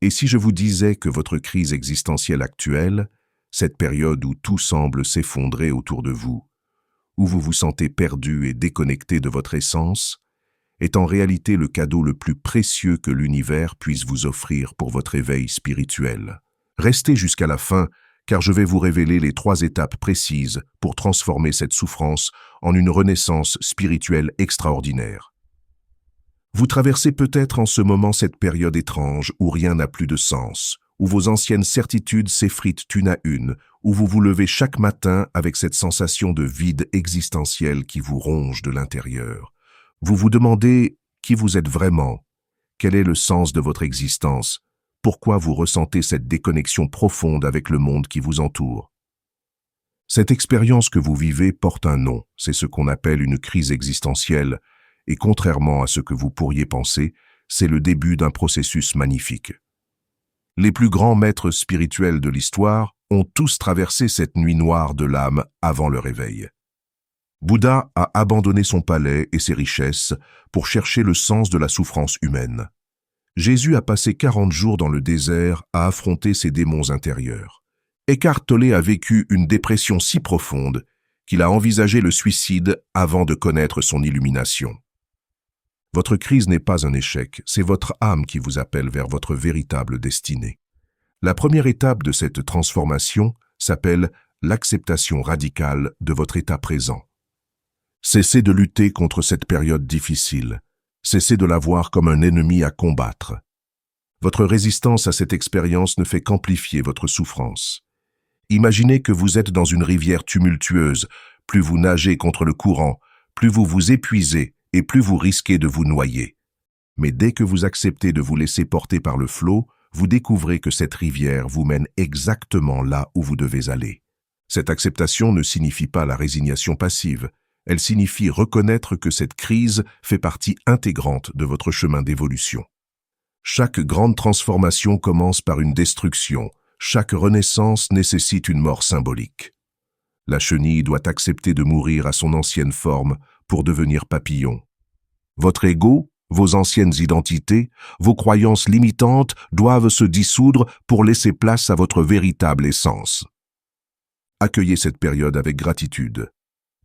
Et si je vous disais que votre crise existentielle actuelle, cette période où tout semble s'effondrer autour de vous, où vous vous sentez perdu et déconnecté de votre essence, est en réalité le cadeau le plus précieux que l'univers puisse vous offrir pour votre éveil spirituel. Restez jusqu'à la fin, car je vais vous révéler les 3 étapes précises pour transformer cette souffrance en une renaissance spirituelle extraordinaire. Vous traversez peut-être en ce moment cette période étrange où rien n'a plus de sens, où vos anciennes certitudes s'effritent une à une, où vous vous levez chaque matin avec cette sensation de vide existentiel qui vous ronge de l'intérieur. Vous vous demandez qui vous êtes vraiment, quel est le sens de votre existence, pourquoi vous ressentez cette déconnexion profonde avec le monde qui vous entoure. Cette expérience que vous vivez porte un nom, c'est ce qu'on appelle une crise existentielle, et contrairement à ce que vous pourriez penser, c'est le début d'un processus magnifique. Les plus grands maîtres spirituels de l'histoire ont tous traversé cette nuit noire de l'âme avant le réveil. Bouddha a abandonné son palais et ses richesses pour chercher le sens de la souffrance humaine. Jésus a passé 40 jours dans le désert à affronter ses démons intérieurs. Eckhart Tolle a vécu une dépression si profonde qu'il a envisagé le suicide avant de connaître son illumination. Votre crise n'est pas un échec, c'est votre âme qui vous appelle vers votre véritable destinée. La première étape de cette transformation s'appelle l'acceptation radicale de votre état présent. Cessez de lutter contre cette période difficile. Cessez de la voir comme un ennemi à combattre. Votre résistance à cette expérience ne fait qu'amplifier votre souffrance. Imaginez que vous êtes dans une rivière tumultueuse. Plus vous nagez contre le courant, plus vous vous épuisez et plus vous risquez de vous noyer. Mais dès que vous acceptez de vous laisser porter par le flot, vous découvrez que cette rivière vous mène exactement là où vous devez aller. Cette acceptation ne signifie pas la résignation passive. Elle signifie reconnaître que cette crise fait partie intégrante de votre chemin d'évolution. Chaque grande transformation commence par une destruction. Chaque renaissance nécessite une mort symbolique. La chenille doit accepter de mourir à son ancienne forme pour devenir papillon. Votre ego, vos anciennes identités, vos croyances limitantes doivent se dissoudre pour laisser place à votre véritable essence. Accueillez cette période avec gratitude,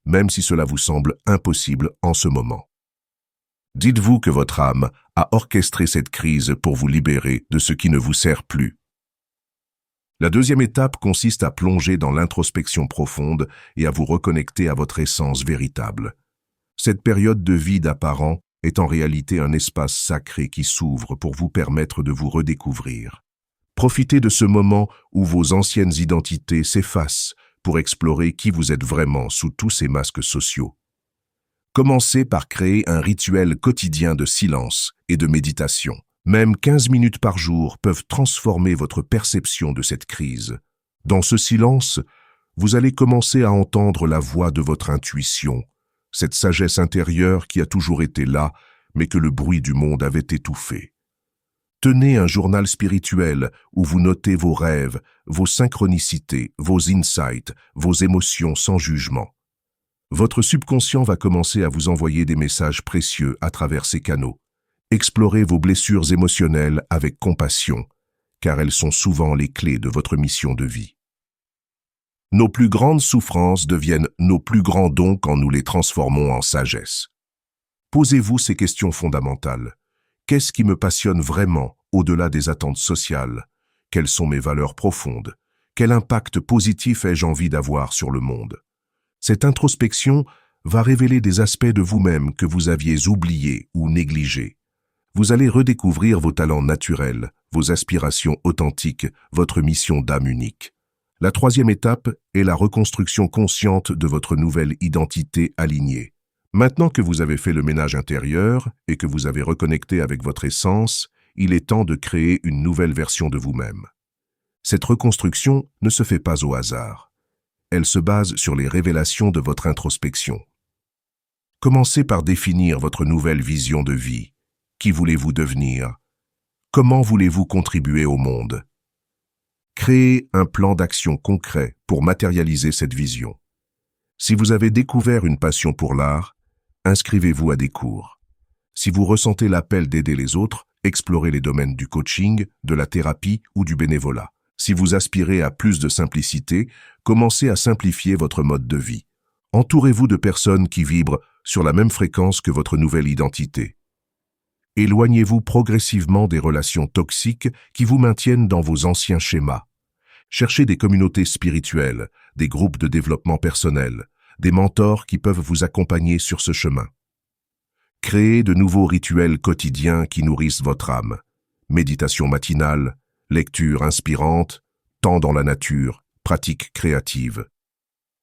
même si cela vous semble impossible en ce moment. Dites-vous que votre âme a orchestré cette crise pour vous libérer de ce qui ne vous sert plus. La deuxième étape consiste à plonger dans l'introspection profonde et à vous reconnecter à votre essence véritable. Cette période de vide apparent est en réalité un espace sacré qui s'ouvre pour vous permettre de vous redécouvrir. Profitez de ce moment où vos anciennes identités s'effacent pour explorer qui vous êtes vraiment sous tous ces masques sociaux. Commencez par créer un rituel quotidien de silence et de méditation. Même 15 minutes par jour peuvent transformer votre perception de cette crise. Dans ce silence, vous allez commencer à entendre la voix de votre intuition, cette sagesse intérieure qui a toujours été là, mais que le bruit du monde avait étouffée. Tenez un journal spirituel où vous notez vos rêves, vos synchronicités, vos insights, vos émotions sans jugement. Votre subconscient va commencer à vous envoyer des messages précieux à travers ces canaux. Explorez vos blessures émotionnelles avec compassion, car elles sont souvent les clés de votre mission de vie. Nos plus grandes souffrances deviennent nos plus grands dons quand nous les transformons en sagesse. Posez-vous ces questions fondamentales. Qu'est-ce qui me passionne vraiment au-delà des attentes sociales? Quelles sont mes valeurs profondes? Quel impact positif ai-je envie d'avoir sur le monde? Cette introspection va révéler des aspects de vous-même que vous aviez oubliés ou négligés. Vous allez redécouvrir vos talents naturels, vos aspirations authentiques, votre mission d'âme unique. La troisième étape est la reconstruction consciente de votre nouvelle identité alignée. Maintenant que vous avez fait le ménage intérieur et que vous avez reconnecté avec votre essence, il est temps de créer une nouvelle version de vous-même. Cette reconstruction ne se fait pas au hasard. Elle se base sur les révélations de votre introspection. Commencez par définir votre nouvelle vision de vie. Qui voulez-vous devenir? Comment voulez-vous contribuer au monde? Créez un plan d'action concret pour matérialiser cette vision. Si vous avez découvert une passion pour l'art, inscrivez-vous à des cours. Si vous ressentez l'appel d'aider les autres, explorez les domaines du coaching, de la thérapie ou du bénévolat. Si vous aspirez à plus de simplicité, commencez à simplifier votre mode de vie. Entourez-vous de personnes qui vibrent sur la même fréquence que votre nouvelle identité. Éloignez-vous progressivement des relations toxiques qui vous maintiennent dans vos anciens schémas. Cherchez des communautés spirituelles, des groupes de développement personnel, des mentors qui peuvent vous accompagner sur ce chemin. Créez de nouveaux rituels quotidiens qui nourrissent votre âme. Méditation matinale, lecture inspirante, temps dans la nature, pratiques créatives.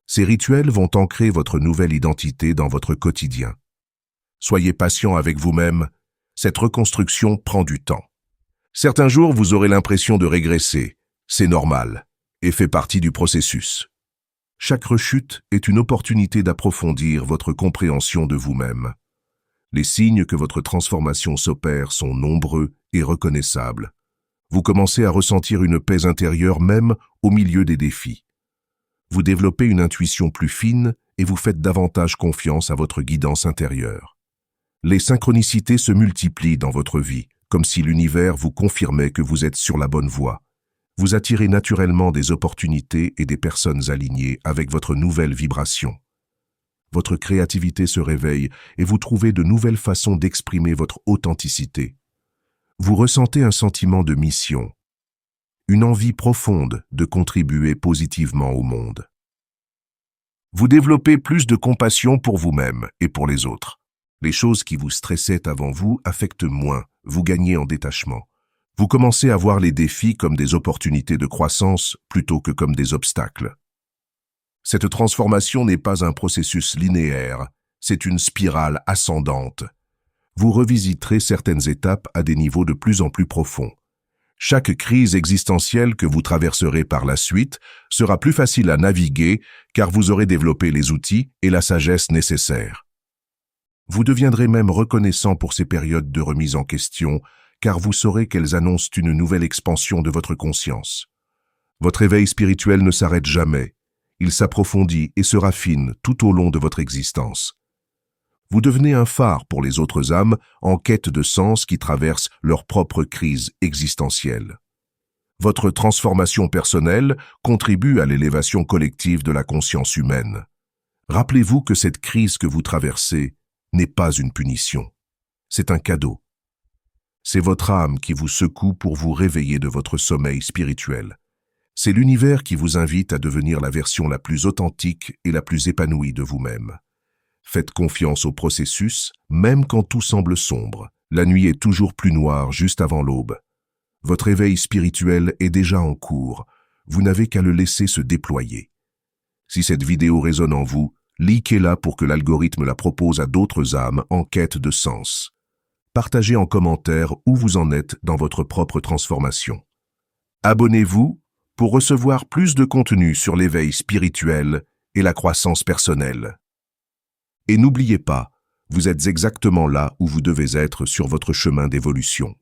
Ces rituels vont ancrer votre nouvelle identité dans votre quotidien. Soyez patient avec vous-même, cette reconstruction prend du temps. Certains jours, vous aurez l'impression de régresser, c'est normal, et fait partie du processus. Chaque rechute est une opportunité d'approfondir votre compréhension de vous-même. Les signes que votre transformation s'opère sont nombreux et reconnaissables. Vous commencez à ressentir une paix intérieure même au milieu des défis. Vous développez une intuition plus fine et vous faites davantage confiance à votre guidance intérieure. Les synchronicités se multiplient dans votre vie, comme si l'univers vous confirmait que vous êtes sur la bonne voie. Vous attirez naturellement des opportunités et des personnes alignées avec votre nouvelle vibration. Votre créativité se réveille et vous trouvez de nouvelles façons d'exprimer votre authenticité. Vous ressentez un sentiment de mission, une envie profonde de contribuer positivement au monde. Vous développez plus de compassion pour vous-même et pour les autres. Les choses qui vous stressaient avant vous affectent moins, vous gagnez en détachement. Vous commencez à voir les défis comme des opportunités de croissance plutôt que comme des obstacles. Cette transformation n'est pas un processus linéaire, c'est une spirale ascendante. Vous revisiterez certaines étapes à des niveaux de plus en plus profonds. Chaque crise existentielle que vous traverserez par la suite sera plus facile à naviguer car vous aurez développé les outils et la sagesse nécessaires. Vous deviendrez même reconnaissant pour ces périodes de remise en question car vous saurez qu'elles annoncent une nouvelle expansion de votre conscience. Votre éveil spirituel ne s'arrête jamais. Il s'approfondit et se raffine tout au long de votre existence. Vous devenez un phare pour les autres âmes en quête de sens qui traversent leur propre crise existentielle. Votre transformation personnelle contribue à l'élévation collective de la conscience humaine. Rappelez-vous que cette crise que vous traversez n'est pas une punition. C'est un cadeau. C'est votre âme qui vous secoue pour vous réveiller de votre sommeil spirituel. C'est l'univers qui vous invite à devenir la version la plus authentique et la plus épanouie de vous-même. Faites confiance au processus, même quand tout semble sombre. La nuit est toujours plus noire juste avant l'aube. Votre éveil spirituel est déjà en cours. Vous n'avez qu'à le laisser se déployer. Si cette vidéo résonne en vous, likez-la pour que l'algorithme la propose à d'autres âmes en quête de sens. Partagez en commentaire où vous en êtes dans votre propre transformation. Abonnez-vous pour recevoir plus de contenu sur l'éveil spirituel et la croissance personnelle. Et n'oubliez pas, vous êtes exactement là où vous devez être sur votre chemin d'évolution.